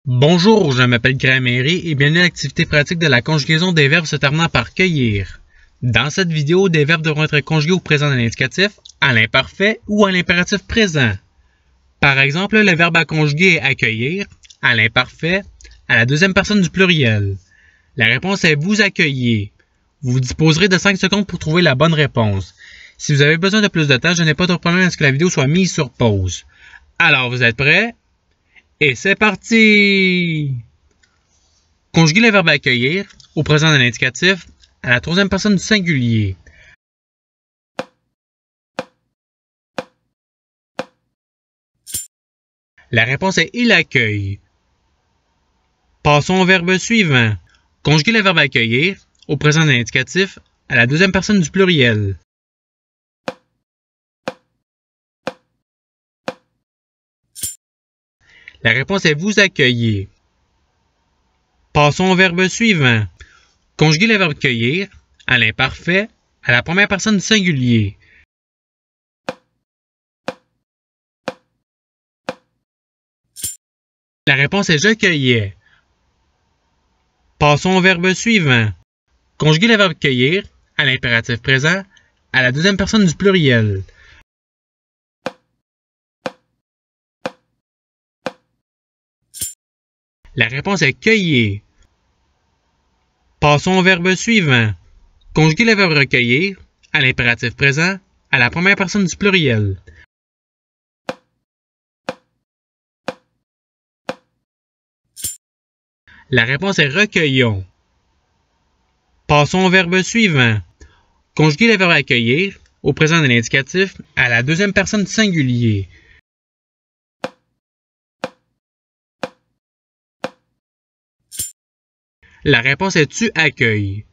Bonjour, je m'appelle Grammaire et bienvenue à l'activité pratique de la conjugaison des verbes se terminant par cueillir. Dans cette vidéo, des verbes devront être conjugués au présent de l'indicatif, à l'imparfait ou à l'impératif présent. Par exemple, le verbe à conjuguer est accueillir, à l'imparfait, à la deuxième personne du pluriel. La réponse est vous accueillez. Vous disposerez de 5 secondes pour trouver la bonne réponse. Si vous avez besoin de plus de temps, je n'ai pas de problème à ce que la vidéo soit mise sur pause. Alors, vous êtes prêts? Et c'est parti! Conjuguer le verbe accueillir au présent de l'indicatif à la troisième personne du singulier. La réponse est il accueille. Passons au verbe suivant. Conjuguer le verbe accueillir au présent de l'indicatif à la deuxième personne du pluriel. La réponse est vous accueillez. Passons au verbe suivant. Conjuguer le verbe cueillir à l'imparfait à la première personne du singulier. La réponse est je cueillais. Passons au verbe suivant. Conjuguer le verbe cueillir à l'impératif présent à la deuxième personne du pluriel. La réponse est cueillir. Passons au verbe suivant. Conjuguer le verbe recueillir à l'impératif présent à la première personne du pluriel. La réponse est recueillons. Passons au verbe suivant. Conjuguer le verbe accueillir au présent de l'indicatif à la deuxième personne du singulier. La réponse est tu accueilles.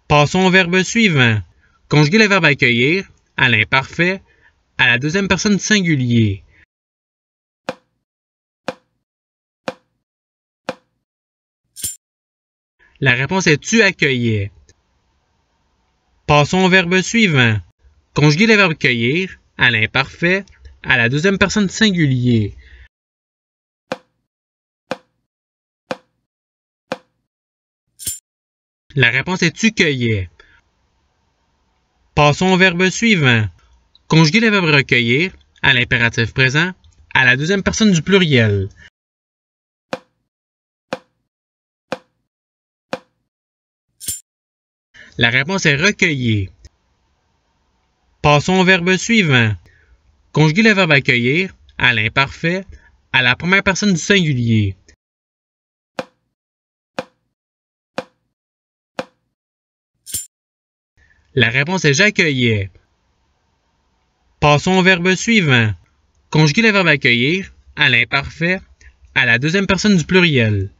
Passons au verbe suivant. Conjuguer le verbe accueillir à l'imparfait à la deuxième personne du singulier. La réponse est tu accueillais. Passons au verbe suivant. Conjuguer le verbe cueillir à l'imparfait à la deuxième personne du singulier. La réponse est tu cueillais. Passons au verbe suivant. Conjuguer le verbe recueillir à l'impératif présent à la deuxième personne du pluriel. La réponse est recueillir. Passons au verbe suivant. Conjuguer le verbe accueillir à l'imparfait à la première personne du singulier. La réponse est j'accueillais. Passons au verbe suivant. Conjuguer le verbe accueillir à l'imparfait à la deuxième personne du pluriel.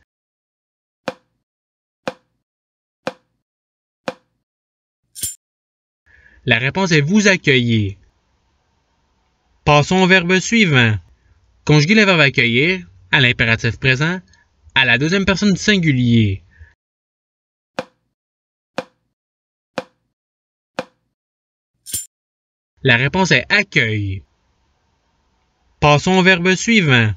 La réponse est vous accueillez. Passons au verbe suivant. Conjuguer le verbe accueillir à l'impératif présent à la deuxième personne du singulier. La réponse est accueille. Passons au verbe suivant.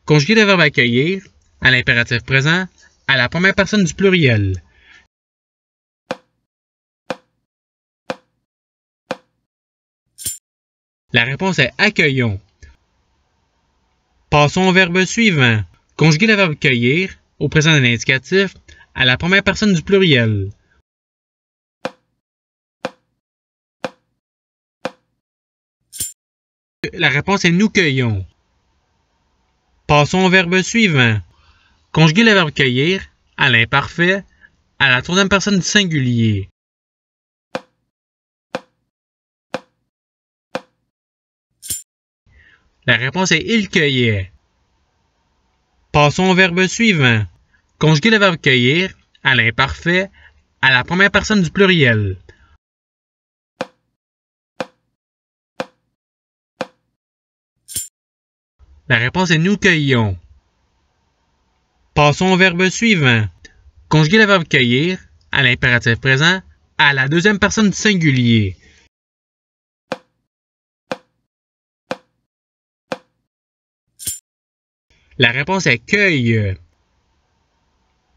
Conjuguer le verbe accueillir à l'impératif présent à la première personne du pluriel. La réponse est accueillons. Passons au verbe suivant. Conjuguer le verbe cueillir au présent de l'indicatif à la première personne du pluriel. La réponse est nous cueillons. Passons au verbe suivant. Conjuguer le verbe cueillir à l'imparfait à la troisième personne du singulier. La réponse est il cueillait. Passons au verbe suivant. Conjuguer le verbe cueillir à l'imparfait à la première personne du pluriel. La réponse est nous cueillions. Passons au verbe suivant. Conjuguer le verbe cueillir à l'impératif présent à la deuxième personne du singulier. La réponse est cueille.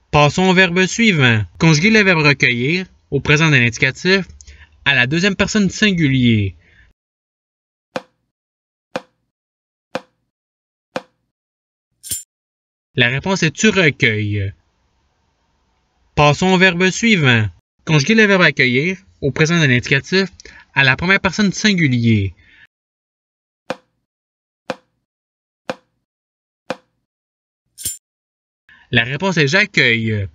Passons au verbe suivant. Conjuguer le verbe recueillir au présent de l'indicatif à la deuxième personne du singulier. La réponse est tu recueilles. Passons au verbe suivant. Conjuguer le verbe accueillir au présent de l'indicatif à la première personne du singulier. La réponse est j'accueille.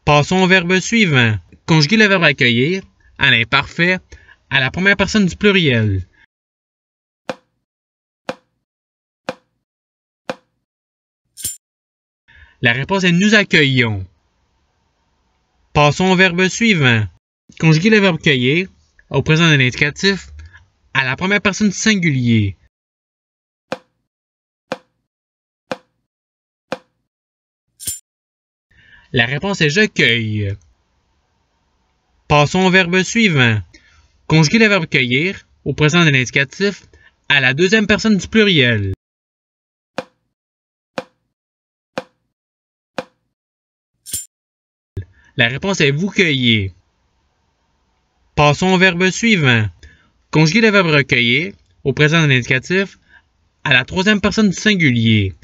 Passons au verbe suivant. Conjuguer le verbe accueillir à l'imparfait à la première personne du pluriel. La réponse est nous accueillons. Passons au verbe suivant. Conjuguer le verbe cueillir au présent de l'indicatif à la première personne du singulier. La réponse est je cueille. Passons au verbe suivant. Conjuguer le verbe cueillir au présent de l'indicatif à la deuxième personne du pluriel. La réponse est vous cueillez. Passons au verbe suivant. Conjuguer le verbe recueillir au présent de l'indicatif à la troisième personne du singulier.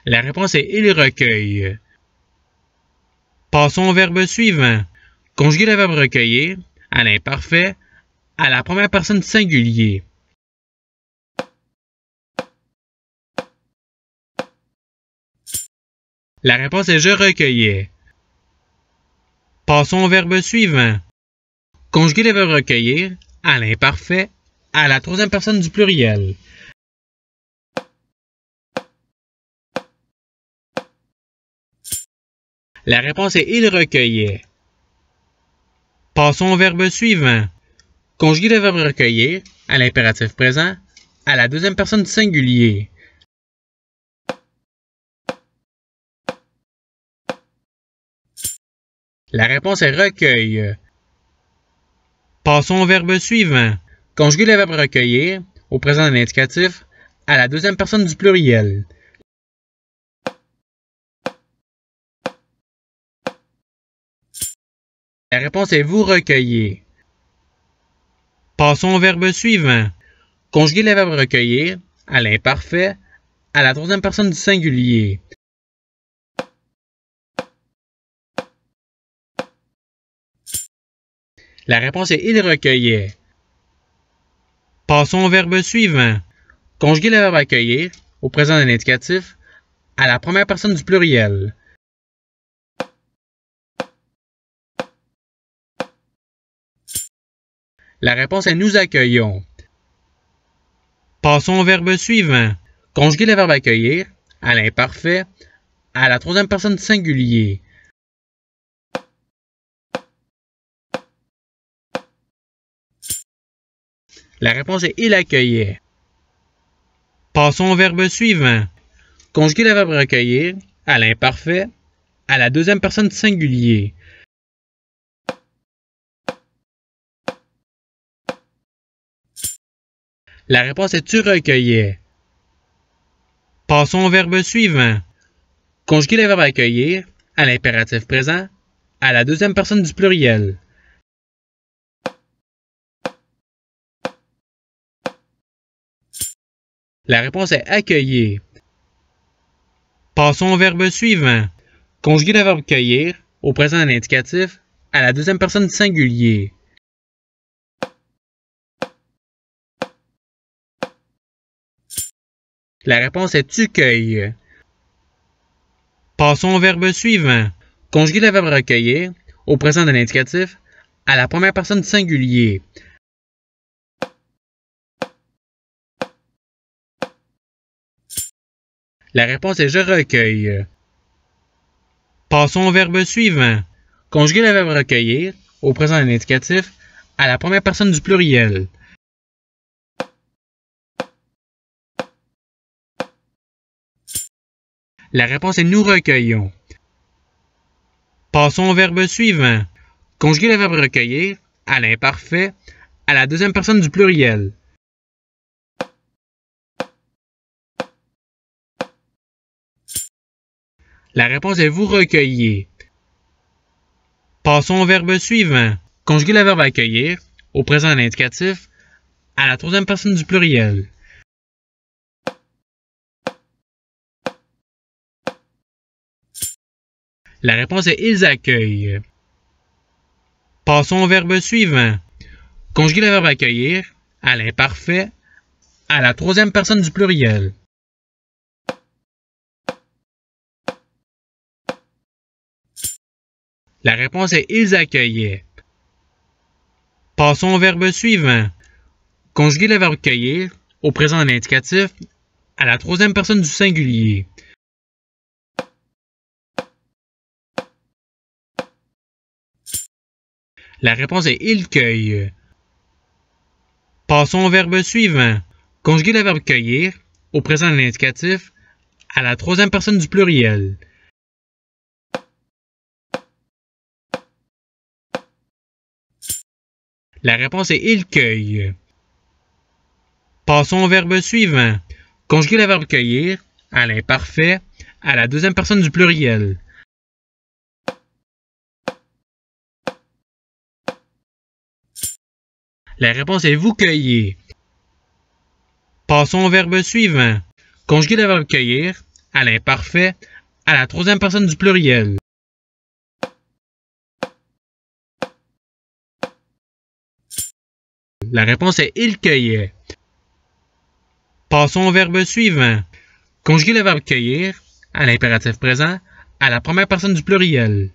La réponse est il recueille. Passons au verbe suivant. Conjuguer le verbe recueillir à l'imparfait à la première personne du singulier. La réponse est je recueillais. Passons au verbe suivant. Conjuguer le verbe recueillir à l'imparfait à la troisième personne du pluriel. La réponse est il recueillait. Passons au verbe suivant. Conjuguer le verbe recueillir à l'impératif présent à la deuxième personne du singulier. La réponse est recueille. Passons au verbe suivant. Conjuguer le verbe recueillir au présent de l'indicatif à la deuxième personne du pluriel. La réponse est vous recueillez. Passons au verbe suivant. Conjuguer le verbe recueillir à l'imparfait à la troisième personne du singulier. La réponse est il recueillait. Passons au verbe suivant. Conjuguer le verbe accueillir au présent de l'indicatif à la première personne du pluriel. La réponse est nous accueillons. Passons au verbe suivant. Conjuguer le verbe accueillir à l'imparfait à la troisième personne du singulier. La réponse est il accueillait. Passons au verbe suivant. Conjuguer le verbe recueillir à l'imparfait à la deuxième personne du singulier. La réponse est tu recueillais. Passons au verbe suivant. Conjuguer le verbe accueillir à l'impératif présent à la deuxième personne du pluriel. La réponse est accueillir. Passons au verbe suivant. Conjuguer le verbe cueillir au présent de l'indicatif à la deuxième personne du singulier. La réponse est tu cueilles. Passons au verbe suivant. Conjuguer le verbe recueillir au présent de l'indicatif à la première personne du singulier. La réponse est je recueille. Passons au verbe suivant. Conjuguer le verbe recueillir au présent de l'indicatif à la première personne du pluriel. La réponse est nous recueillons. Passons au verbe suivant. Conjuguer le verbe recueillir à l'imparfait à la deuxième personne du pluriel. La réponse est vous recueillez. Passons au verbe suivant. Conjuguer le verbe accueillir au présent de l'indicatif à la troisième personne du pluriel. La réponse est ils accueillent. Passons au verbe suivant. Conjuguer le verbe accueillir à l'imparfait à la troisième personne du pluriel. La réponse est ils accueillaient. Passons au verbe suivant. Conjuguer le verbe cueillir au présent de l'indicatif à la troisième personne du singulier. La réponse est ils cueillent. Passons au verbe suivant. Conjuguer le verbe cueillir au présent de l'indicatif à la troisième personne du pluriel. La réponse est ils cueillent. Passons au verbe suivant. Conjuguer le verbe cueillir à l'imparfait à la deuxième personne du pluriel. La réponse est vous cueillez. Passons au verbe suivant. Conjuguer le verbe cueillir à l'imparfait à la troisième personne du pluriel. La réponse est ils cueillaient. Passons au verbe suivant. Conjuguer le verbe cueillir à l'impératif présent à la première personne du pluriel.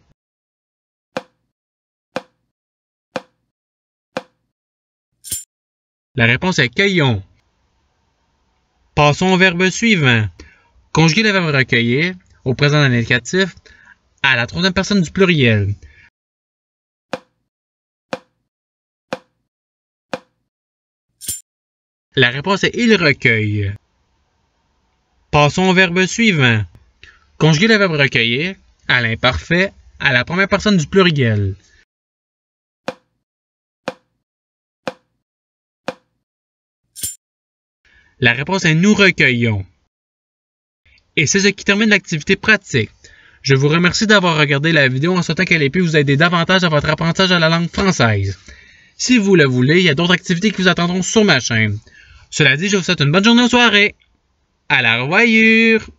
La réponse est cueillons. Passons au verbe suivant. Conjuguer le verbe recueillir au présent de l'indicatif à la troisième personne du pluriel. La réponse est ils recueillent. Passons au verbe suivant. Conjuguer le verbe recueillir à l'imparfait à la première personne du pluriel. La réponse est nous recueillons. Et c'est ce qui termine l'activité pratique. Je vous remercie d'avoir regardé la vidéo en souhaitant qu'elle ait pu vous aider davantage à votre apprentissage de la langue française. Si vous le voulez, il y a d'autres activités qui vous attendront sur ma chaîne. Cela dit, je vous souhaite une bonne journée ou soirée. À la revoyure!